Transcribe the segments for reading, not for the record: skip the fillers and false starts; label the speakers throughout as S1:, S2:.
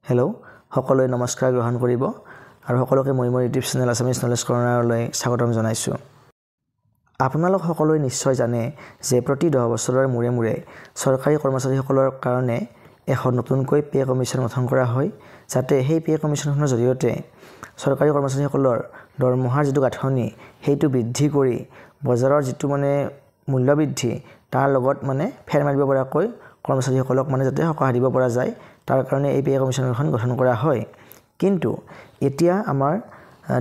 S1: Hello' সকলোৱে নমস্কাৰ গ্ৰহণ কৰিব আৰু সকলোকে মই মোৰ ইউটিউব চেনেল আছামিজ নলেজ কৰ্ণাৰলৈ স্বাগতম জনাইছোঁ। আপোনালোক সকলোৱে নিশ্চয় জানে যে প্ৰতি 10 বছৰৰ মূৰে মূৰে চৰকাৰী কৰ্মচাৰীসকলৰ কাৰণে এখন নতুনকৈ পে কমিশ্যন গঠন কৰা হয়, যাতে সেই পে কমিশ্যনখনৰ জৰিয়তে চৰকাৰী কৰ্মচাৰীসকলৰ দৰমহাৰ যিটো গাঁথনি সেইটো বৃদ্ধি কৰি বজাৰৰ যিটো মূল্য বৃদ্ধি তাৰ লগত ফেৰ মাৰিব পৰাকৈ কৰ্মচাৰীসকলক যাতে সকাহ দিব পৰা যায়, তাৰ কাৰণে এই পে কমিশ্যনখন গঠন কৰা হয়। কিন্তু এতিয়া আমাৰ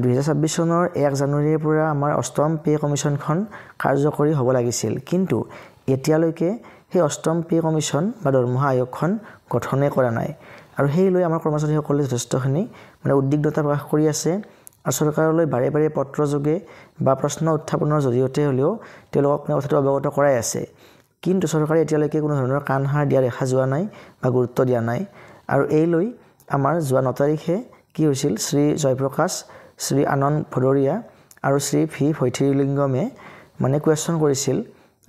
S1: 2026 চনৰ 1 জানুৱাৰীৰ পৰা আমাৰ অষ্টম পে কমিশ্যনখন কাৰ্যকৰী হ'ব লাগিছিল, কিন্তু এতিয়ালৈকে সেই অষ্টম পে কমিশ্যন বা দৰমহা আয়োগখন গঠনে কৰা নাই। আৰু সেই লৈ আমাৰ কৰ্মচাৰীসকলে যথেষ্টখিনি উদ্বিগ্নতা প্ৰকাশ কৰি আছে আৰু চৰকাৰলৈ বাৰে বাৰে পত্ৰযোগে বা প্ৰশ্ন উত্থাপনৰ জৰিয়তে হ'লেও তেওঁলোকক কথাটো অৱগত কৰাই আছে। কিন্তু চৰকাৰে এতিয়ালৈকে কোনো ধৰণৰ কাণসাৰ দিয়া দেখা যোৱা নাই বা গুৰুত্ব দিয়া নাই। আৰু এই লৈ আমাৰ যোৱা 9 তাৰিখে কি হৈছিল, শ্ৰী জয়প্ৰকাশ, শ্ৰী আনন্দ ভদৰীয়া আৰু শ্ৰী ভি ভৈথিলিংগমে কুৱেশ্যন কৰিছিল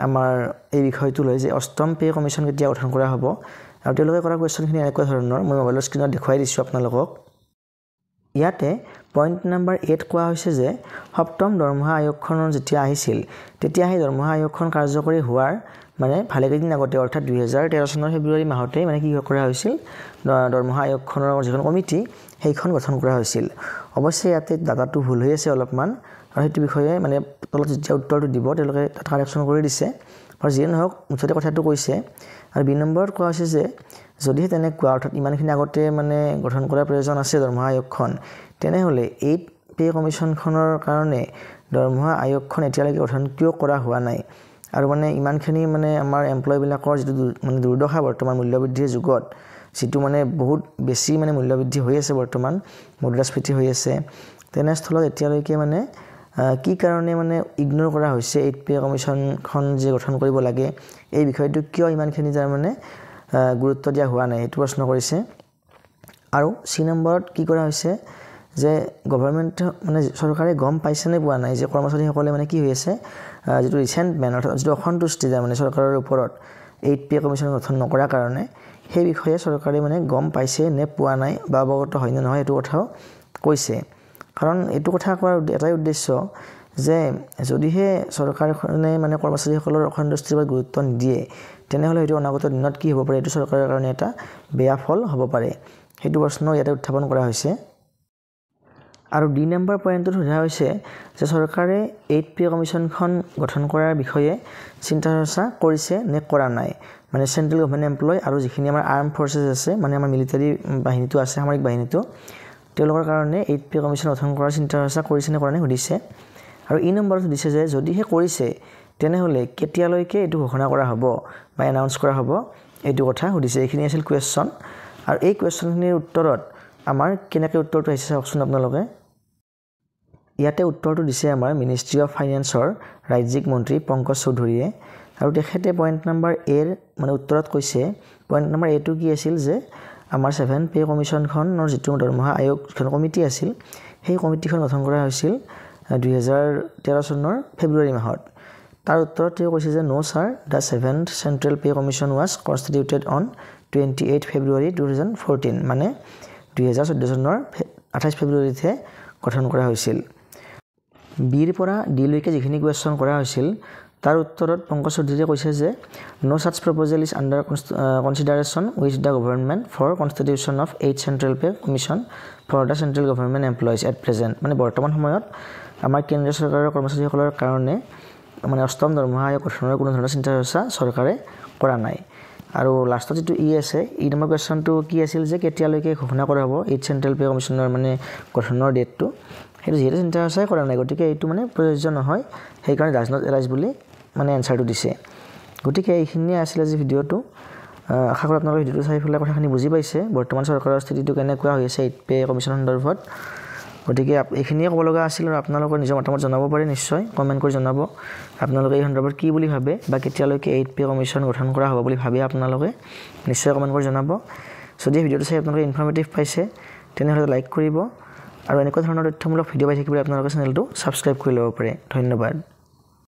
S1: আমাৰ এই বিষয়টো লৈ যে অষ্টম পে কমিশ্যন কেতিয়া গঠন কৰা হ'ব। আৰু তেওঁলোকে কৰা কুৱেশ্যনখিনি এনেকুৱা ধৰণৰ, মই মোবাইলৰ স্ক্ৰীনত দেখুৱাই দিছোঁ আপোনালোকক। ইয়াতে পইণ্ট নম্বৰ 8 কোৱা হৈছে যে সপ্তম দৰমহা আয়োগখনৰ যেতিয়া আহিছিল তেতিয়া সেই দৰমহা আয়োগখন কাৰ্যকৰী হোৱাৰ ভালেকেইদিন আগতে, অৰ্থাৎ 2013 চনৰ ফেব্ৰুৱাৰী মাহতে কি কৰা হৈছিল, দৰমহা আয়োগখনৰ যিখন কমিটি সেইখন গঠন কৰা হৈছিল। অৱশ্যে ইয়াতে ডাটাটো ভুল হৈ আছে অলপমান, আৰু সেইটো বিষয়ে তলত যেতিয়া উত্তৰটো দিব তেওঁলোকে তাত কাৰেকশ্যন কৰি দিছে। আৰু যিয়ে নহওক মুঠতে কথাটো কৈছে। আৰু 2 নম্বৰত কোৱা হৈছে যে যদিহে তেনেকুৱা, অৰ্থাৎ ইমানখিনি আগতে গঠন কৰাৰ প্ৰয়োজন আছে দৰমহা আয়োগখন, তেনেহ'লে এই পে কমিশ্যনখনৰ কাৰণে দৰমহা আয়োগখন এতিয়ালৈকে গঠন কিয় কৰা হোৱা নাই। আৰু ইমানখিনি আমাৰ এমপ্লয়বিলাকৰ যিটো দুৰ্দশা বৰ্তমান মূল্যবৃদ্ধিৰ যুগত, যিটো বহুত বেছি মূল্যবৃদ্ধি হৈ আছে বৰ্তমান, মুদ্ৰাস্ফীতি হৈ আছে, তেনেস্থলত এতিয়ালৈকে কি কাৰণে ইগন'ৰ কৰা হৈছে এই পে কমিশ্যনখন যে গঠন কৰিব লাগে, এই বিষয়টো কিয় ইমানখিনি গুৰুত্ব দিয়া হোৱা নাই, সেইটো প্ৰশ্ন কৰিছে। আৰু চি নম্বৰত কি কৰা হৈছে যে গভৰ্ণমেণ্ট চৰকাৰে গম পাইছেনে পোৱা নাই যে কৰ্মচাৰীসকলে কি হৈ আছে, যিটো ৰিচেণ্টমেণ্ট অৰ্থাৎ যিটো অসন্তুষ্টি যায় চৰকাৰৰ ওপৰত এই পে কমিশ্যন গঠন নকৰাৰ কাৰণে, সেই বিষয়ে চৰকাৰে গম পাইছে নে পোৱা নাই বা অৱগত হয় নে নহয়, এইটো কথাও কৈছে। কাৰণ এইটো কথা কোৱাৰ এটাই উদ্দেশ্য যে যদিহে চৰকাৰখনে কৰ্মচাৰীসকলৰ অসন্তুষ্টিৰ ওপৰত গুৰুত্ব নিদিয়ে, তেনেহ'লে সেইটো অনাগত দিনত কি হ'ব পাৰে, এইটো চৰকাৰৰ কাৰণে এটা বেয়া ফল হ'ব পাৰে। সেইটো প্ৰশ্ন ইয়াতে উত্থাপন কৰা হৈছে। আৰু 2 নম্বৰ পইণ্টত সোধা হৈছে যে চৰকাৰে এই পে কমিশ্যনখন গঠন কৰাৰ বিষয়ে চিন্তা চৰ্চা কৰিছে নে কৰা নাই। চেণ্ট্ৰেল গভৰ্ণমেণ্ট এমপ্লয় আৰু যিখিনি আমাৰ আৰ্ম ফৰ্চেছ আছে, আমাৰ মিলিটাৰী বাহিনীটো আছে, সামৰিক বাহিনীটো, তেওঁলোকৰ কাৰণে এই পে কমিশ্যন গঠন কৰাৰ চিন্তা চৰ্চা কৰিছে নে কৰা নাই সুধিছে। আৰু ই নম্বৰত সুধিছে যে যদিহে কৰিছে তেনেহ'লে কেতিয়ালৈকে এইটো ঘোষণা কৰা হ'ব বা এনাউন্স কৰা হ'ব, এইটো কথা সুধিছে। এইখিনি আছিল কুৱেশ্যন। আৰু এই কুৱেশ্যনখিনিৰ উত্তৰত আমাৰ কেনেকৈ উত্তৰটো আহিছে চাওকচোন আপোনালোকে। ইয়াতে উত্তৰটো দিছে আমাৰ মিনিষ্ট্ৰী অফ ফাইনেন্সৰ ৰাজ্যিক মন্ত্ৰী পংকজ চৌধুৰীয়ে। আৰু তেখেতে পইণ্ট নম্বৰ এৰ উত্তৰত কৈছে, পইণ্ট নম্বৰ এটো কি আছিল যে আমাৰ 7 পে কমিশ্যনখনৰ যিটো দৰমহা আয়োগ যিখন কমিটি আছিল, সেই কমিটিখন গঠন কৰা হৈছিল 2013 চনৰ ফেব্ৰুৱাৰী মাহত। তাৰ উত্তৰত তেওঁ কৈছে যে no sir, the 7th central pay commission was constituted on 28 February 2014, 2014 চনৰ 28 ফেব্ৰুৱাৰীতহে গঠন কৰা হৈছিল। বিৰ পৰা ডিলৈকে যিখিনি কুৱেশ্যন কৰা হৈছিল, তাৰ উত্তৰত পংকজ চৌধুৰীয়ে কৈছে যে no such proposal is under consideration with the government for constitution of 8 central pay commission for the central government employees at present. বৰ্তমান সময়ত আমাৰ কেন্দ্ৰীয় চৰকাৰৰ কৰ্মচাৰীসকলৰ কাৰণে অষ্টম দৰমহা আয়োগ গঠনৰ কোনো ধৰণৰ চিন্তা চৰ্চা চৰকাৰে কৰা নাই। আৰু লাষ্টত যিটো ই আছে, ই নম্বৰ কুৱেশ্যনটো কি আছিল যে কেতিয়ালৈকে ঘোষণা কৰা হ'ব 8 চেণ্ট্ৰেল পে কমিশ্যনৰ গঠনৰ ডেটটো, সেইটো যিহেতু চিন্তা চৰ্চাই কৰা নাই, গতিকে এইটো প্ৰযোজ্য নহয়, সেইকাৰণে ডাজ নট এৰাইজ বুলি এনচাৰটো দিছে। গতিকে এইখিনিয়ে আছিলে আজি ভিডিঅ'টো। আশা কৰোঁ আপোনালোকে ভিডিঅ'টো চাই পেলাই কথাখিনি বুজি পাইছে, বৰ্তমান চৰকাৰৰ স্থিতিটো কেনেকুৱা হৈ আছে 8 পে কমিশ্যন সন্দৰ্ভত। গতিকে এইখিনিয়ে ক'ব লগা আছিল। আৰু আপোনালোকৰ নিজৰ মতামত জনাব পাৰে, নিশ্চয় কমেণ্ট কৰি জনাব আপোনালোকে এই সন্দৰ্ভত কি বুলি ভাবে, বা কেতিয়ালৈকে 8 পে কমিশ্যন গঠন কৰা হ'ব বুলি ভাবে আপোনালোকে, নিশ্চয় কমেণ্ট কৰি জনাব। যদি ভিডিঅ'টো চাই আপোনালোকে ইনফৰ্মেটিভ পাইছে তেনেহ'লে লাইক কৰিব, আৰু এনেকুৱা ধৰণৰ তথ্যমূলক ভিডিঅ' পাই থাকিবলৈ আপোনালোকে চেনেলটো ছাবস্ক্ৰাইব কৰি ল'ব পাৰে। ধন্যবাদ।